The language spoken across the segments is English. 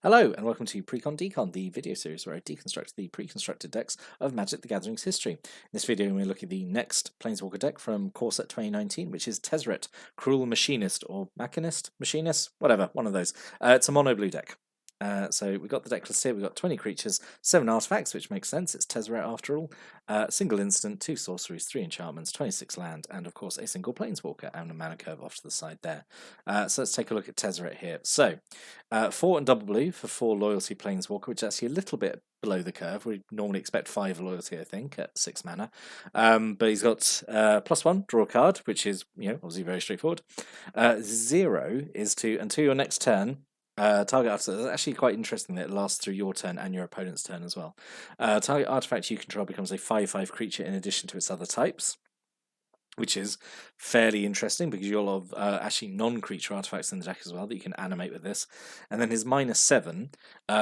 Hello, and welcome to Precon Decon, the video series where I deconstruct the pre-constructed decks of Magic the Gathering's history. In this video, we're going to look at the next Planeswalker deck from Core Set 2019, which is Tezzeret, Cruel Machinist, or Machinist, Machinist, whatever, one of those. It's a mono-blue deck. So we've got the deck list here, we've got 20 creatures, 7 artifacts, which makes sense, it's Tezzeret after all, single instant, 2 sorceries, 3 enchantments, 26 land, and of course a single Planeswalker, and a mana curve off to the side there. So let's take a look at Tezzeret here. So, 4 and double blue for 4 loyalty Planeswalker, which is actually a little bit below the curve. We normally expect 5 loyalty, I think, at 6 mana. But he's got +1, draw a card, which is, obviously very straightforward. 0 is to, until your next turn, target artifact. It's actually quite interesting that it lasts through your turn and your opponent's turn as well. Target artifact you control becomes a 5/5 creature in addition to its other types, which is fairly interesting because you'll have actually non-creature artifacts in the deck as well that you can animate with this. And then his -7,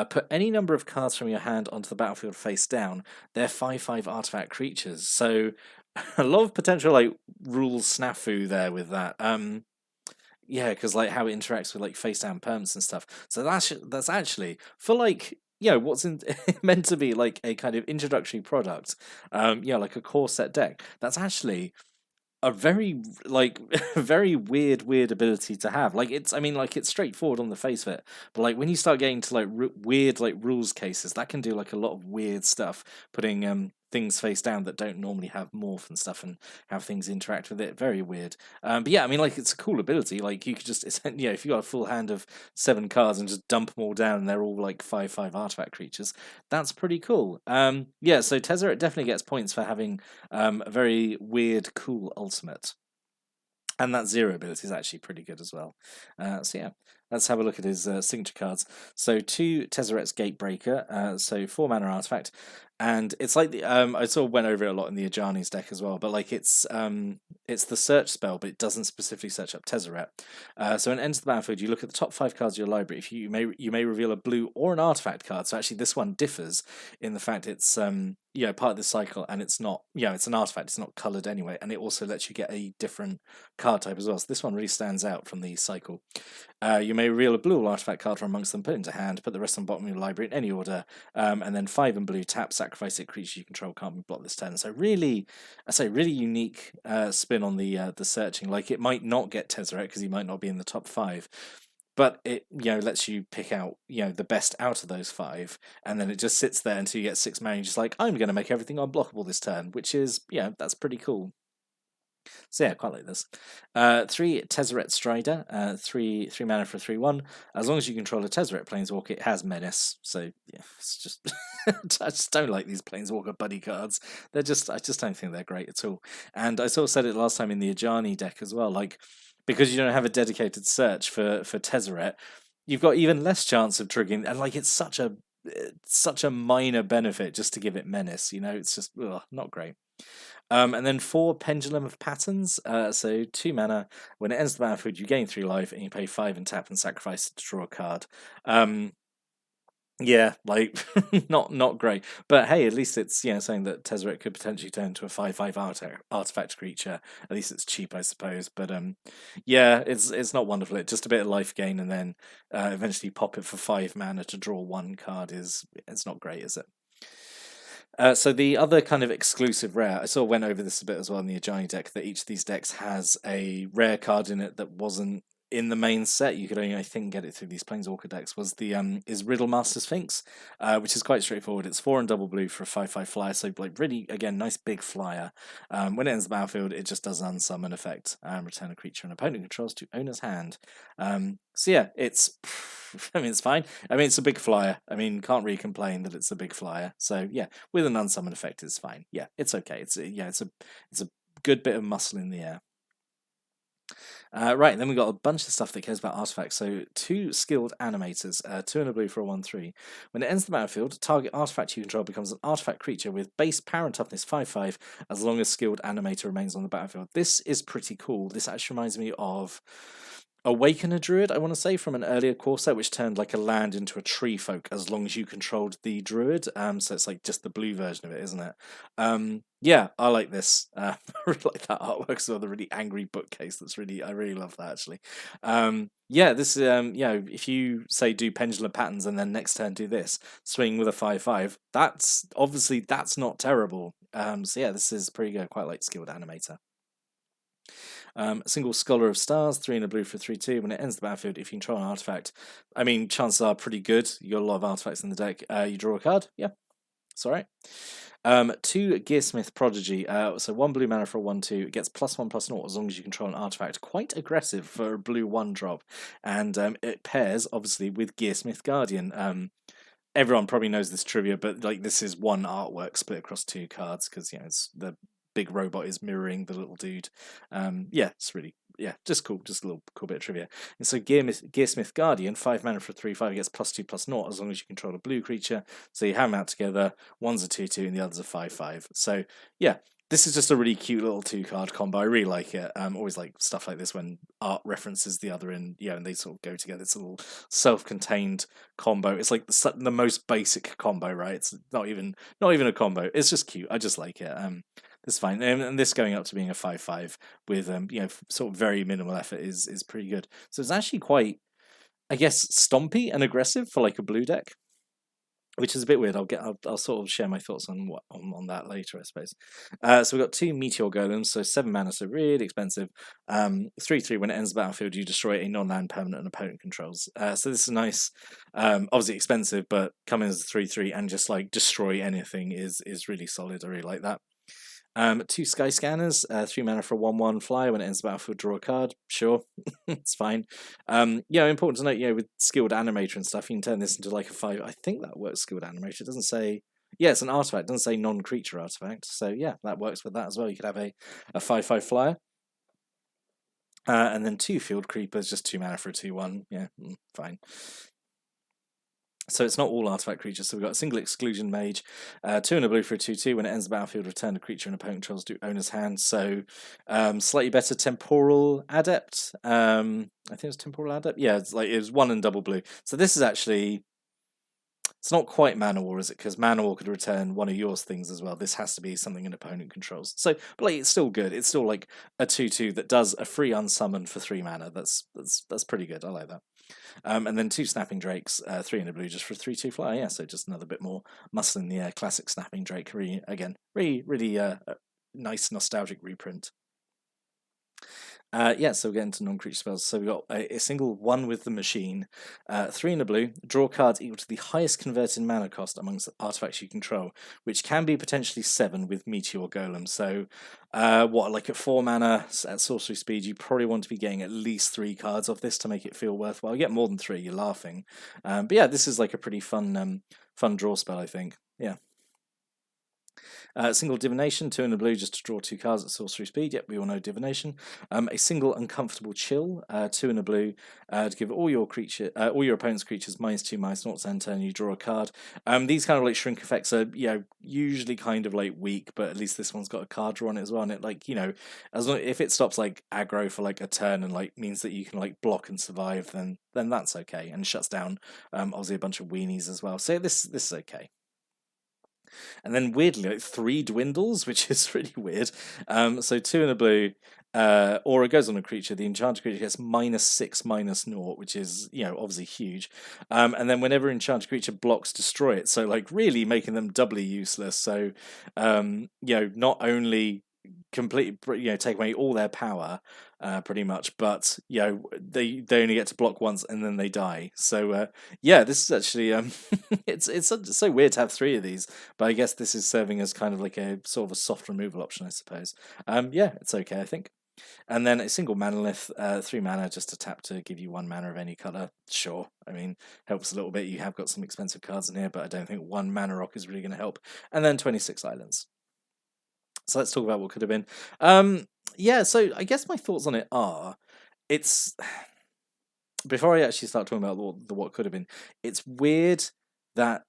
put any number of cards from your hand onto the battlefield face down. They're 5/5 artifact creatures, so a lot of potential rules snafu there with that. Yeah, because how it interacts with face down perms and stuff. So that's actually for what's meant to be a kind of introductory product. Like a core set deck. That's actually a very very weird ability to have. It's straightforward on the face of it, but when you start getting to weird rules cases, that can do a lot of weird stuff, putting things face down that don't normally have morph and stuff, and how things interact with it. Very weird. But yeah, it's a cool ability. You could just if you got a full hand of 7 cards and just dump them all down, and they're all 5/5 artifact creatures. That's pretty cool. Yeah, so Tezzeret definitely gets points for having a very weird, cool ultimate. And that 0 ability is actually pretty good as well. So yeah, let's have a look at his signature cards. So 2 Tezzeret's Gatebreaker, so 4 mana artifact, and it's I sort of went over it a lot in the Ajani's deck as well, but it's the search spell, but it doesn't specifically search up Tezzeret. So when it enters the battlefield, you look at the top 5 cards of your library. If you may reveal a blue or an artifact card. So actually, this one differs in the fact it's part of the cycle, and it's not it's an artifact. It's not coloured anyway, and it also lets you get a different card type as well. So this one really stands out from the cycle. You may reveal a blue or artifact card from amongst them, put it into hand, put the rest on the bottom of your library in any order, and then 5 and blue, tap, sacrifice it. Creature you control can't be blocked this turn. So really, really unique spin on the searching. It might not get Tezzeret because he might not be in the top 5. But it lets you pick out the best out of those 5, and then it just sits there until you get 6 mana. You're just I'm going to make everything unblockable this turn, which is that's pretty cool. So yeah, quite like this. 3 Tezzeret Strider, 3 mana for 3/1. As long as you control a Tezzeret Planeswalker, it has Menace. So yeah, it's just I just don't like these Planeswalker buddy cards. I just don't think they're great at all. And I sort of said it last time in the Ajani deck as well. Because you don't have a dedicated search for Tezzeret, you've got even less chance of triggering. And it's such a minor benefit just to give it Menace. It's just not great. And then 4 Pendulum of Patterns. So 2 mana. When it ends the battlefield, you gain 3 life, and you pay 5 and tap and sacrifice it to draw a card. Yeah, not great, but hey, at least it's saying that Tezzeret could potentially turn into a 5/5 artifact creature. At least it's cheap, I suppose. But yeah, it's not wonderful. It's just a bit of life gain, and then eventually pop it for 5 mana to draw 1 card. It's not great, is it? So the other kind of exclusive rare, I sort of went over this a bit as well in the Ajani deck, that each of these decks has a rare card in it that wasn't in the main set. You could only, I think, get it through these Planeswalker decks. Was the is Riddlemaster Sphinx, which is quite straightforward. It's 4 and double blue for a 5/5 flyer. So really, again, nice big flyer. When it ends the battlefield, it just does an unsummon effect. Return a creature an opponent controls to owner's hand. So yeah, it's fine. It's a big flyer. Can't really complain that it's a big flyer. So yeah, with an unsummon effect, it's fine. Yeah, it's okay. It's a good bit of muscle in the air. Right, then we've got a bunch of stuff that cares about artifacts. So 2 skilled animators, 2 and a blue for a 1/3. When it ends the battlefield, target artifact you control becomes an artifact creature with base power and toughness 5/5, as long as skilled animator remains on the battlefield. This is pretty cool. This actually reminds me of Awaken a Druid, I want to say, from an earlier core set, which turned a land into a tree folk as long as you controlled the druid. So it's just the blue version of it, isn't it? Yeah, I like this. I really like that artwork as well. The really angry bookcase. I really love that actually. Yeah, this if you say do pendulum patterns and then next turn do this, swing with a 5/5. That's not terrible. So yeah, this is pretty good. Quite like Skilled Animator. A single Scholar of Stars, 3 and a blue for 3/2. When it ends the battlefield, if you control an artifact, I mean, chances are pretty good. You got a lot of artifacts in the deck. You draw a card. Yeah, it's all right. 2 Gearsmith Prodigy. So 1 blue mana for a 1/2. It gets +1/+0 as long as you control an artifact. Quite aggressive for a blue 1-drop. And it pairs, obviously, with Gearsmith Guardian. Everyone probably knows this trivia, but like this is one artwork split across 2 cards because it's the big robot is mirroring the little dude. Yeah, it's really just cool, just a little cool bit of trivia. And so Gearsmith Guardian, 5 mana for 3/5, gets +2/+0 as long as you control a blue creature. So you have them out together. One's a 2/2 and the other's a 5/5. So yeah. This is just a really cute little 2-card combo. I really like it. Always like stuff like this when art references the other and they sort of go together. It's a little self-contained combo. It's like the most basic combo, right? It's not even a combo. It's just cute. I just like it. That's fine. And this going up to being a 5/5 with sort of very minimal effort is pretty good. So it's actually quite, I guess, stompy and aggressive for like a blue deck, which is a bit weird. I'll sort of share my thoughts on that later, I suppose. So we've got 2 Meteor Golems, so 7 mana, so really expensive. 3/3. When it ends the battlefield, you destroy a non-land permanent an opponent controls. So this is nice. Obviously expensive, but coming as a 3/3 and just like destroy anything is really solid. I really like that. 2 Sky Scanners, 3 mana for a 1/1 fly. When it ends the battlefield, draw a card. Sure, it's fine. Important to note, with Skilled Animator and stuff, you can turn this into like a 5. I think that works. Skilled Animator. It doesn't say. Yeah, it's an artifact. It doesn't say non-creature artifact. So yeah, that works with that as well. You could have a 5/5 flyer. And then 2 Field Creepers, just 2 mana for a 2/1. Yeah, fine. So it's not all artifact creatures. So we've got a single Exclusion Mage, 2 and a blue for a 2/2. When it ends the battlefield, return a creature and opponent controls to owner's hand. So slightly better Temporal Adept. I think it's Temporal Adept. Yeah, it was 1 and double blue. So this is actually, it's not quite Mana War, is it? Because Mana War could return one of yours things as well. This has to be something an opponent controls. So, but it's still good. It's still like a 2/2 that does a free unsummon for 3 mana. That's pretty good. I like that. And then 2 Snapping Drakes, 3 in a blue just for 3/2 fly. Yeah, so just another bit more muscle in the air. Classic Snapping Drake. Really nice nostalgic reprint. So we're getting to non-creature spells. So we've got a single 1 with the machine, 3 in a blue, draw cards equal to the highest converted mana cost amongst artifacts you control, which can be potentially 7 with Meteor Golem. So at 4 mana at sorcery speed, you probably want to be getting at least 3 cards off this to make it feel worthwhile. You get more than 3, you're laughing. But yeah, this is like a pretty fun draw spell, I think. Yeah. Single Divination, 2 in a blue, just to draw 2 cards at sorcery speed. Yep, we all know Divination. A single Uncomfortable Chill, 2 in a blue, to give all your opponent's creatures -2/-0 and turn you draw a card. These kind of like shrink effects are usually kind of like weak, but at least this one's got a card draw on it as well. And it as long if it stops like aggro for like a turn and like means that you can like block and survive, then that's okay, and shuts down obviously a bunch of weenies as well. So this is okay. And then weirdly, like 3 dwindles, which is really weird. So 2 in a blue, aura goes on a creature. The enchanted creature gets -6/-0, which is obviously huge. And then whenever enchanted creature blocks, destroy it. So like really making them doubly useless. So not only completely take away all their power pretty much, but they only get to block once and then they die. So this is actually it's so weird to have 3 of these, but I guess this is serving as kind of like a sort of a soft removal option, I suppose. It's okay, I think. And then a single Manalith, 3 mana just to tap to give you 1 mana of any colour. Sure, I mean, helps a little bit. You have got some expensive cards in here, but I don't think 1 mana rock is really going to help. And then 26 islands. So let's talk about what could have been. So I guess my thoughts on it are, it's before I actually start talking about what could have been. It's weird that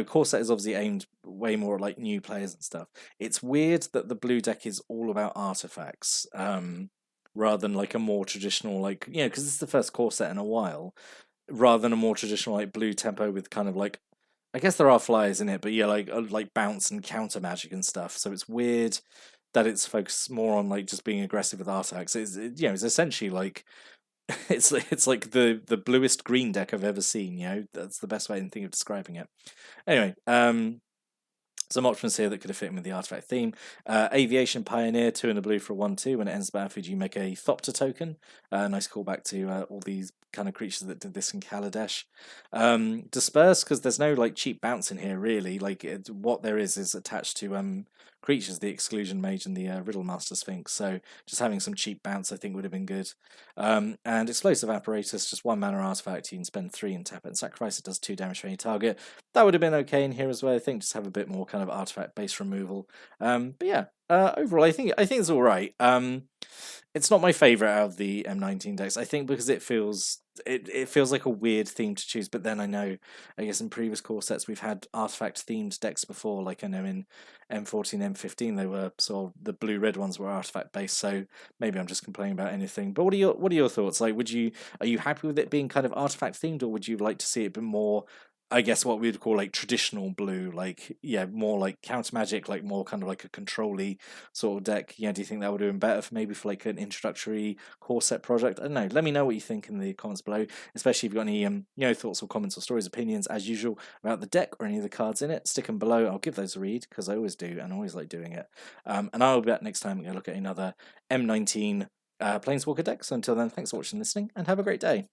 Core Set is obviously aimed way more at like new players and stuff. It's weird that the blue deck is all about artifacts, rather than like a more traditional because this is the first Core Set in a while, rather than a more traditional like blue tempo with kind of like I guess there are flyers in it, but yeah, like bounce and counter magic and stuff. So it's weird that it's focused more on like just being aggressive with artifacts. It's essentially like it's like the bluest green deck I've ever seen. That's the best way I can think of describing it. Anyway, some options here that could have fit in with the artifact theme. Aviation Pioneer, 2 in the blue for a 1/2. When it ends the battlefield, you make a Thopter token. Nice callback to all these kind of creatures that did this in Kaladesh. Disperse, because there's no like cheap bounce in here, really. What there is attached to creatures, the Exclusion Mage and the Riddlemaster Sphinx. So just having some cheap bounce, I think, would have been good. And Explosive Apparatus, just 1 mana artifact. You can spend 3 and tap it and sacrifice. It does 2 damage for any target. That would have been okay in here as well. I think just have a bit more kind of artifact based removal. But yeah, overall, I think it's all right. It's not my favorite out of the M19 decks. I think because it feels like a weird theme to choose. But then I guess in previous core sets we've had artifact themed decks before. Like I know in M14, M15 they were sort of the blue red ones were artifact based. So maybe I'm just complaining about anything. But what are your thoughts? Like, are you happy with it being kind of artifact themed, or would you like to see it be more, I guess, what we'd call like traditional blue, like more like counter magic, like more kind of like a control-y sort of deck? Do you think that would have been better for like an introductory core set project? I don't know. Let me know what you think in the comments below, especially if you've got any thoughts or comments or stories, opinions as usual about the deck or any of the cards in it. Stick them below. I'll give those a read because I always do and I always like doing it. And I'll be back next time. We're going to look at another M19 Planeswalker deck. So until then, thanks for watching and listening, and have a great day.